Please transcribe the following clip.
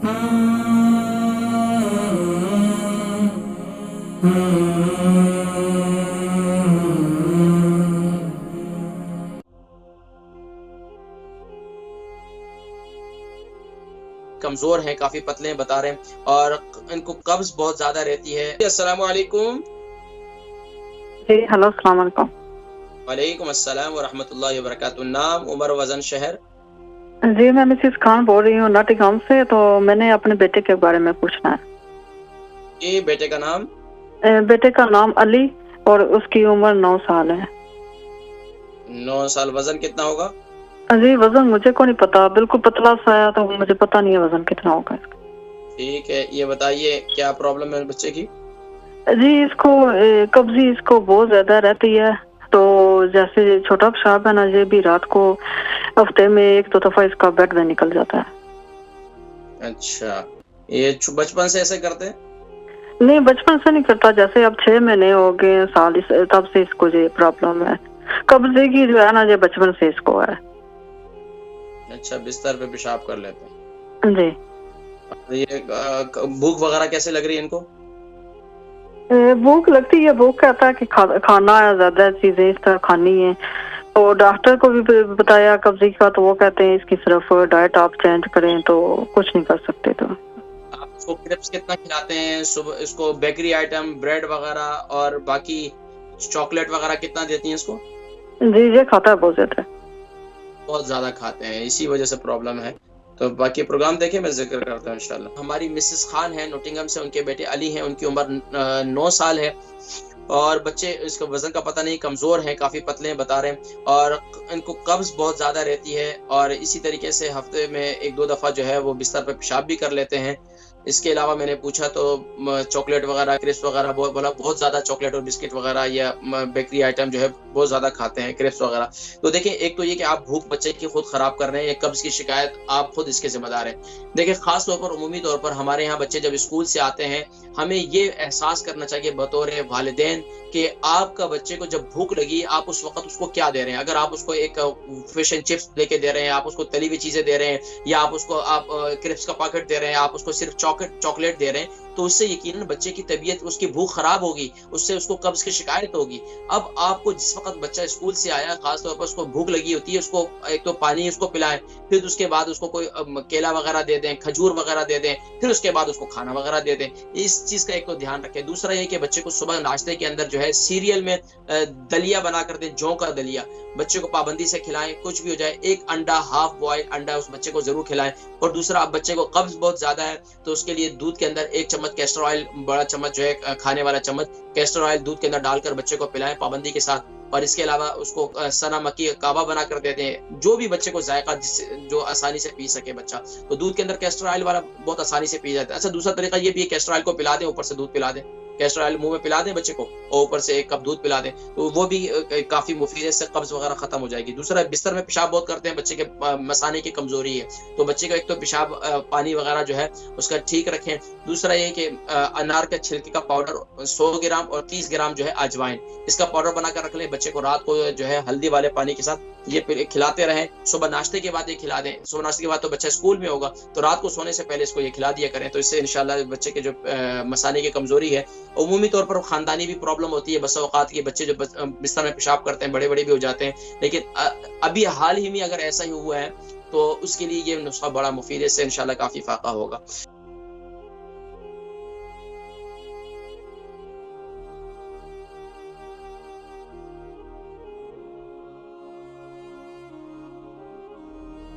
कमजोर हैं, काफी पतले हैं बता रहे हैं, और इनको कब्ज बहुत ज्यादा रहती है। अस्सलाम वालेकुम। जी हेलो, अस्सलाम वालेकुम। वालेकुम अस्सलाम व रहमतुल्लाहि व बरकातुहू। नाम, उम्र, वजन, शहर? जी मैं मिसेस खान बोल रही हूँ नॉटिंघम से। तो मैंने अपने बेटे के बारे में पूछना है। जी, बेटे का नाम? बेटे का नाम अली और उसकी उम्र 9 साल है। 9 साल। वजन कितना होगा? जी वजन मुझे को नहीं पता, बिल्कुल पतला सा है, तो मुझे पता नहीं है वजन कितना होगा इसका। ठीक है, ये बताइए क्या प्रॉब्लम है बच्चे की? जी इसको कब्जी इसको बहुत ज्यादा रहती है। तो जैसे छोटा पेशाब है ना, ये भी रात को हफ्ते में 1-2 दफा इसका बेड में निकल जाता है। अच्छा, ये बचपन से ऐसे करते हैं? नहीं बचपन से नहीं करता, जैसे अब 6 महीने हो गए साल तब से इसको ये प्रॉब्लम है। कब्जे की जो है ना, ये बचपन से इसको है। अच्छा, बिस्तर पे पेशाब कर लेते हैं? जी। ये भूख वगैरह कैसे लग रही है इनको? भूख लगती है, भूख कहता है कि खाना है, ज्यादा चीजें इस तरह खानी है। तो डॉक्टर को भी बताया कब्जी का, तो वो कहते हैं इसकी सिर्फ डाइट आप चेंज करें, तो कुछ नहीं कर सकते। तो आप इसको क्रिप्स कितना खिलाते हैं सुबह? इसको बेकरी आइटम, ब्रेड वगैरह और बाकी चॉकलेट वगैरह कितना देती हैं इसको? जी ये खाता है बहुत ज्यादा। बहुत ज्यादा खाते हैं, इसी वजह से प्रॉब्लम है। तो बाकी प्रोग्राम देखे, मैं जिक्र करता हूँ इंशाल्लाह। हमारी मिसेस खान है नोटिंगम से, उनके बेटे अली हैं, उनकी उम्र 9 साल है, और बच्चे इसका वजन का पता नहीं, कमजोर हैं, काफी पतले हैं बता रहे हैं, और इनको कब्ज बहुत ज्यादा रहती है, और इसी तरीके से हफ्ते में 1-2 दफा जो है वो बिस्तर पर पेशाब भी कर लेते हैं। इसके अलावा मैंने पूछा तो चॉकलेट वगैरह, क्रिस्प वगैरह, बोला बहुत ज्यादा चॉकलेट और बिस्किट वगैरह या बेकरी आइटम जो है बहुत ज्यादा खाते हैं, क्रिस्प वगैरह। तो देखिए, एक तो ये कि आप भूख बच्चे की खुद खराब कर रहे हैं, या कब्ज की शिकायत आप खुद इसके जिम्मेदार हैं। देखिए, खास तौर पर उमूमी तौर पर हमारे यहाँ बच्चे जब स्कूल से आते हैं, हमें ये एहसास करना चाहिए बतौर वालिदैन कि आपका बच्चे को जब भूख लगी, आप उस वक्त उसको क्या दे रहे हैं। अगर आप उसको एक फिश एंड चिप्स लेके दे रहे हैं, आप उसको तली हुई चीजें दे रहे हैं, या आप उसको क्रिप्स का पैकेट दे रहे हैं, आप उसको सिर्फ चॉकलेट दे रहे हैं, तो उससे यकीनन बच्चे की तबीयत, उसकी भूख खराब होगी, उससे उसको कब्ज की शिकायत होगी। अब आपको जिस वक्त बच्चा स्कूल से आया, खासतौर पर उसको भूख लगी होती है, उसको एक तो पानी उसको पिलाएं, फिर उसके बाद उसको कोई केला वगैरह दे दें, खजूर वगैरह दे दें, फिर उसके बाद उसको खाना वगैरह दे दें। इस चीज का एक तो ध्यान रखें। दूसरा ये कि बच्चे को सुबह नाश्ते के अंदर जो है सीरियल में दलिया बना कर दें, जौ का दलिया बच्चे को पाबंदी से खिलाएं, कुछ भी हो जाए। एक अंडा, हाफ बॉइल अंडा उस बच्चे को जरूर खिलाएं। और दूसरा, अब बच्चे को कब्ज बहुत ज्यादा है, तो उसके लिए दूध के अंदर 1 चम्मच कैस्टर ऑयल, बड़ा चम्मच जो है खाने वाला चम्मच कैस्टर ऑयल दूध के अंदर डालकर बच्चे को पिलाएं पाबंदी के साथ। और इसके अलावा उसको सना मक्की का कावा बना कर देते हैं, जो भी बच्चे को जायका जो आसानी से पी सके बच्चा। तो दूध के अंदर कैस्टर ऑयल वाला बहुत आसानी से पी जाता है। अच्छा, दूसरा तरीका ये भी है, कैस्टर ऑयल को पिला दें, ऊपर से दूध पिला दें, कैस्टर ऑयल मुंह में पिला दें बच्चे को, और ऊपर से 1 कप दूध पिला दें, तो वो भी काफी मुफीद है, इससे कब्ज वगैरह खत्म हो जाएगी। दूसरा, बिस्तर में पेशाब बहुत करते हैं बच्चे के, मसाने की कमजोरी है, तो बच्चे का एक तो पेशाब पानी वगैरह जो है उसका ठीक रखें। दूसरा ये कि अनार के छिलके का पाउडर 100 ग्राम और 30 ग्राम जो है अजवाइन, इसका पाउडर बनाकर रख लें। बच्चे को रात को जो है हल्दी वाले पानी के साथ ये खिलाते रहें। सुबह नाश्ते के बाद ये खिला दें। सुबह नाश्ते के बाद तो बच्चा स्कूल में होगा, तो रात को सोने से पहले इसको ये खिला दिया करें, तो इससे इंशाल्लाह बच्चे के जो मसाने की कमजोरी है, उमूमी तौर पर खानदानी भी प्रॉब्लम होती है। बस औकात के बच्चे जो बिस्तर में पेशाब करते हैं, बड़े बड़े भी हो जाते हैं, लेकिन अभी हाल ही में अगर ऐसा ही हुआ है, तो उसके लिए ये नुस्खा बड़ा मुफीद है, इससे इंशाल्लाह काफी फायदा होगा।